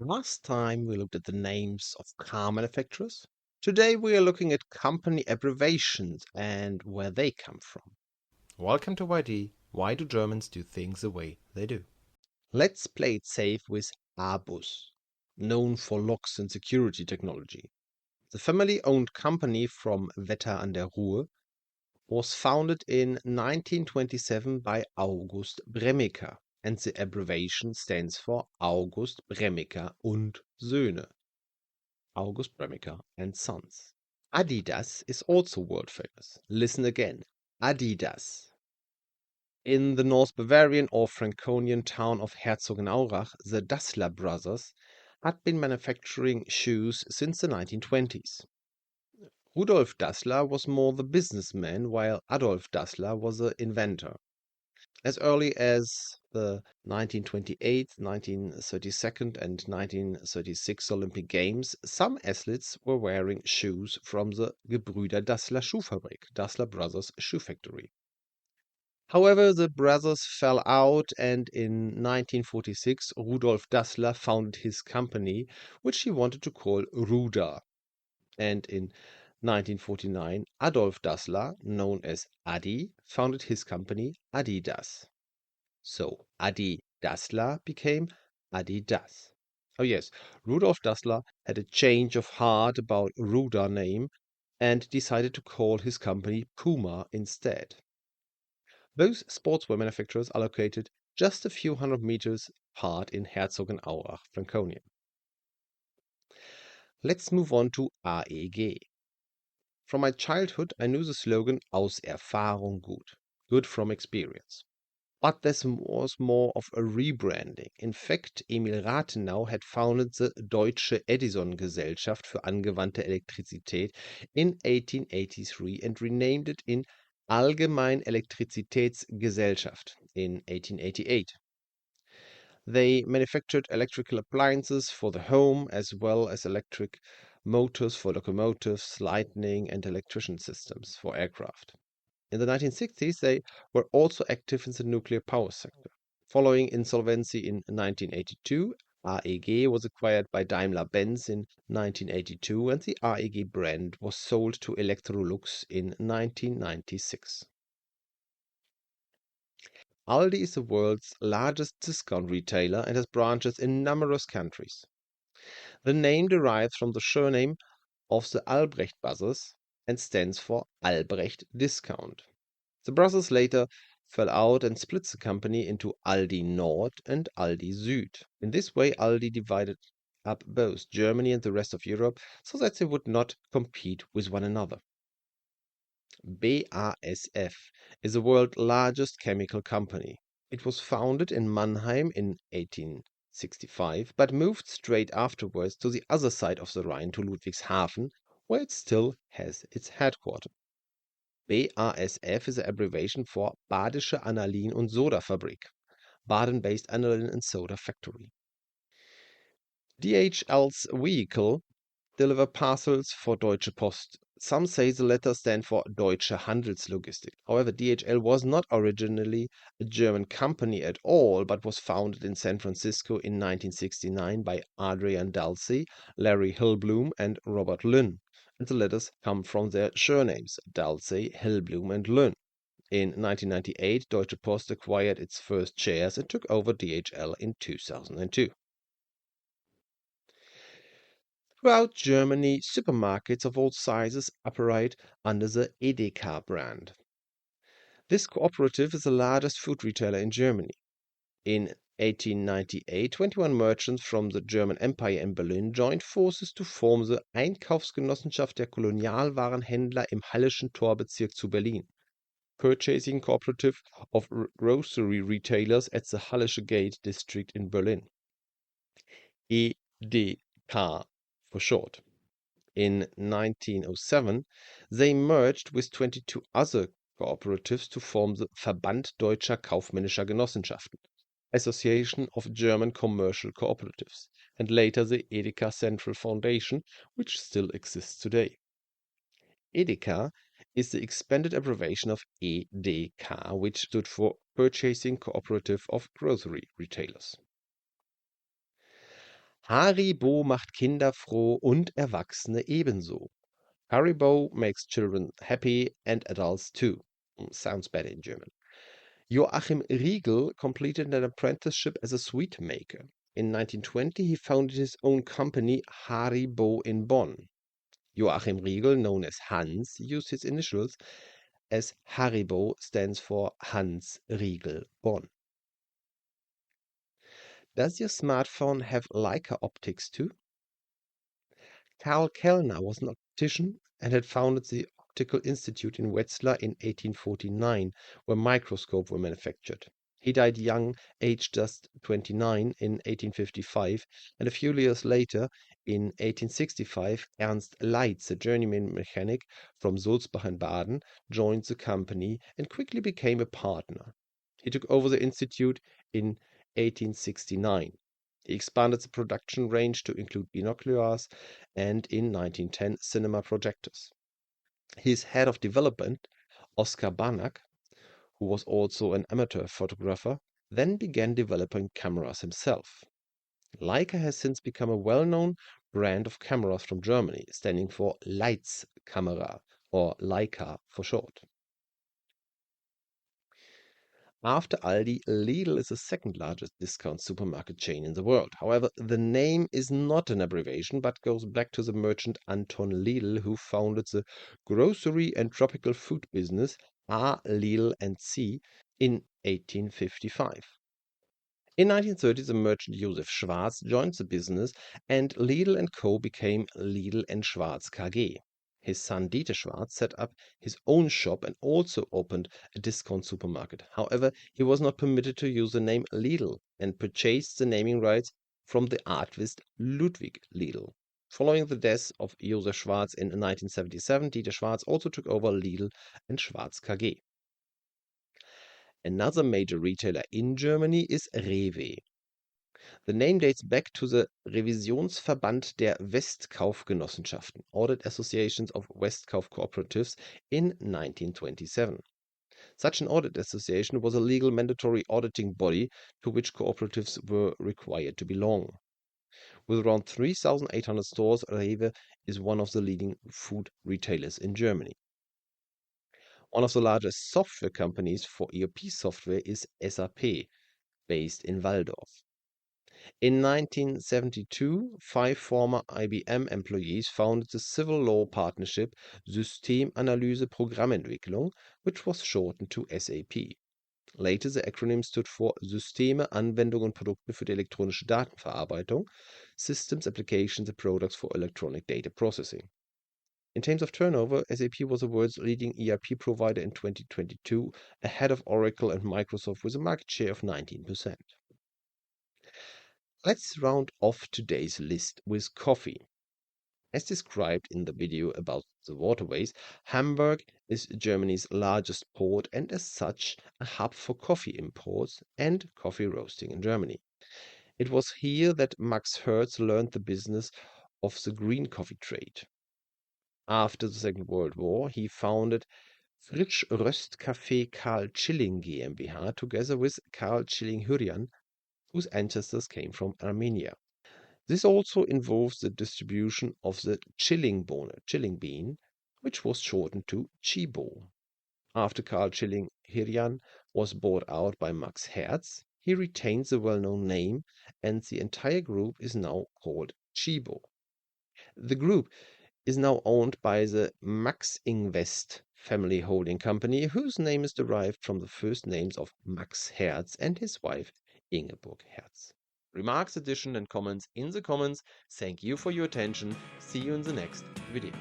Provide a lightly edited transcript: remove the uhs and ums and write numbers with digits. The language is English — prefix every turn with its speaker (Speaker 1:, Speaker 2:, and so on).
Speaker 1: Last time we looked at the names of car manufacturers. Today we are looking at company abbreviations and where they come from.
Speaker 2: Welcome to YD. Why do Germans do things the way they do?
Speaker 1: Let's play it safe with Abus, known for locks and security technology. The family-owned company from Wetter an der Ruhr was founded in 1927 by August Bremmiker, and the abbreviation stands for August Bremmiker und Söhne. August Bremmiker and Sons. Adidas is also world famous. Listen again. Adidas. In the North Bavarian or Franconian town of Herzogenaurach, the Dassler brothers had been manufacturing shoes since the 1920s. Rudolf Dassler was more the businessman, while Adolf Dassler was the inventor. As early as the 1928, 1932, and 1936 Olympic Games, some athletes were wearing shoes from the Gebrüder Dassler Schuhfabrik, Dassler Brothers Shoe Factory. However, the brothers fell out, and in 1946 Rudolf Dassler founded his company, which he wanted to call Ruda. And in 1949 Adolf Dassler, known as Adi, founded his company Adidas. So Adi Dassler became Adidas. Oh yes, Rudolf Dassler had a change of heart about Ruda name and decided to call his company Puma instead. Both sportswear manufacturers are located just a few hundred meters apart in Herzogenaurach, Franconia. Let's move on to AEG. From my childhood, I knew the slogan Aus Erfahrung gut, good from experience. But this was more of a rebranding. In fact, Emil Rathenau had founded the Deutsche Edison-Gesellschaft für angewandte Elektrizität in 1883 and renamed it in Allgemein Elektrizitätsgesellschaft in 1888. They manufactured electrical appliances for the home as well as electric motors for locomotives, lighting, and electrician systems for aircraft. In the 1960s, they were also active in the nuclear power sector. Following insolvency in 1982, AEG was acquired by Daimler-Benz in 1982 and the AEG brand was sold to Electrolux in 1996. Aldi is the world's largest discount retailer and has branches in numerous countries. The name derives from the surname of the Albrecht brothers and stands for Albrecht Discount. The brothers later fell out and split the company into Aldi Nord and Aldi Süd. In this way, Aldi divided up both Germany and the rest of Europe so that they would not compete with one another. BASF is the world's largest chemical company. It was founded in Mannheim in 1865, but moved straight afterwards to the other side of the Rhine to Ludwigshafen, where it still has its headquarters. BASF is the abbreviation for Badische Anilin- und Soda-Fabrik, Baden-based aniline and soda factory. DHL's vehicle deliver parcels for Deutsche Post. Some say the letters stand for Deutsche Handelslogistik. However, DHL was not originally a German company at all, but was founded in San Francisco in 1969 by Adrian Dalsey, Larry Hillblum, and Robert Lynn. And the letters come from their surnames, Dalsey, Hillblum, and Lynn. In 1998, Deutsche Post acquired its first shares and took over DHL in 2002. Throughout Germany, supermarkets of all sizes operate under the EDEKA brand. This cooperative is the largest food retailer in Germany. In 1898, 21 merchants from the German Empire in Berlin joined forces to form the Einkaufsgenossenschaft der Kolonialwarenhändler im Halleschen Torbezirk zu Berlin, purchasing cooperative of grocery retailers at the Hallische Gate district in Berlin. EDK for short. In 1907, they merged with 22 other cooperatives to form the Verband Deutscher Kaufmännischer Genossenschaften, Association of German Commercial Cooperatives, and later the EDEKA Central Foundation, which still exists today. EDEKA is the expanded abbreviation of EDK, which stood for Purchasing Cooperative of Grocery Retailers. Haribo macht Kinder froh und Erwachsene ebenso. Haribo makes children happy and adults too. Sounds better in German. Joachim Riegel completed an apprenticeship as a sweet maker. In 1920, he founded his own company, Haribo in Bonn. Joachim Riegel, known as Hans, used his initials as Haribo stands for Hans Riegel Bonn. Does your smartphone have Leica optics too? Karl Kellner was an optician and had founded the Optical Institute in Wetzlar in 1849, where microscopes were manufactured. He died young, aged just 29, in 1855, and a few years later, in 1865, Ernst Leitz, a journeyman mechanic from Sulzbach in Baden, joined the company and quickly became a partner. He took over the institute in 1869. He expanded the production range to include binoculars and, in 1910, cinema projectors. His head of development, Oskar Barnack, who was also an amateur photographer, then began developing cameras himself. Leica has since become a well-known brand of cameras from Germany, standing for Leitzkamera, or Leica for short. After Aldi, Lidl is the second largest discount supermarket chain in the world. However, the name is not an abbreviation, but goes back to the merchant Anton Lidl, who founded the grocery and tropical food business A. Lidl and C. in 1855. In 1930, the merchant Josef Schwarz joined the business, and Lidl & Co. became Lidl & Schwarz KG. His son Dieter Schwarz set up his own shop and also opened a discount supermarket. However, he was not permitted to use the name Lidl and purchased the naming rights from the artist Ludwig Lidl. Following the death of Josef Schwarz in 1977, Dieter Schwarz also took over Lidl and Schwarz KG. Another major retailer in Germany is Rewe. The name dates back to the Revisionsverband der Westkaufgenossenschaften, audit associations of Westkauf cooperatives, in 1927. Such an audit association was a legal mandatory auditing body to which cooperatives were required to belong. With around 3,800 stores, Rewe is one of the leading food retailers in Germany. One of the largest software companies for ERP software is SAP, based in Walldorf. In 1972, 5 former IBM employees founded the civil law partnership Systemanalyse Programmentwicklung, which was shortened to SAP. Later, the acronym stood for Systeme, Anwendungen und Produkte für die elektronische Datenverarbeitung, Systems, Applications and Products for Electronic Data Processing. In terms of turnover, SAP was the world's leading ERP provider in 2022, ahead of Oracle and Microsoft with a market share of 19%. Let's round off today's list with coffee. As described in the video about the waterways, Hamburg is Germany's largest port and as such a hub for coffee imports and coffee roasting in Germany. It was here that Max Herz learned the business of the green coffee trade. After the Second World War, he founded Frisch Röstcafé Karl Schilling GmbH together with Karl Schilling-Hürjan, whose ancestors came from Armenia. This also involves the distribution of the chilling bean, which was shortened to Chibo. After Karl Schilling-Hürjan was bought out by Max Herz, he retained the well-known name, and the entire group is now called Chibo. The group is now owned by the Max Invest family holding company, whose name is derived from the first names of Max Herz and his wife Ingeborg Herz. Remarks, addition and comments in the comments. Thank you for your attention. See you in the next video.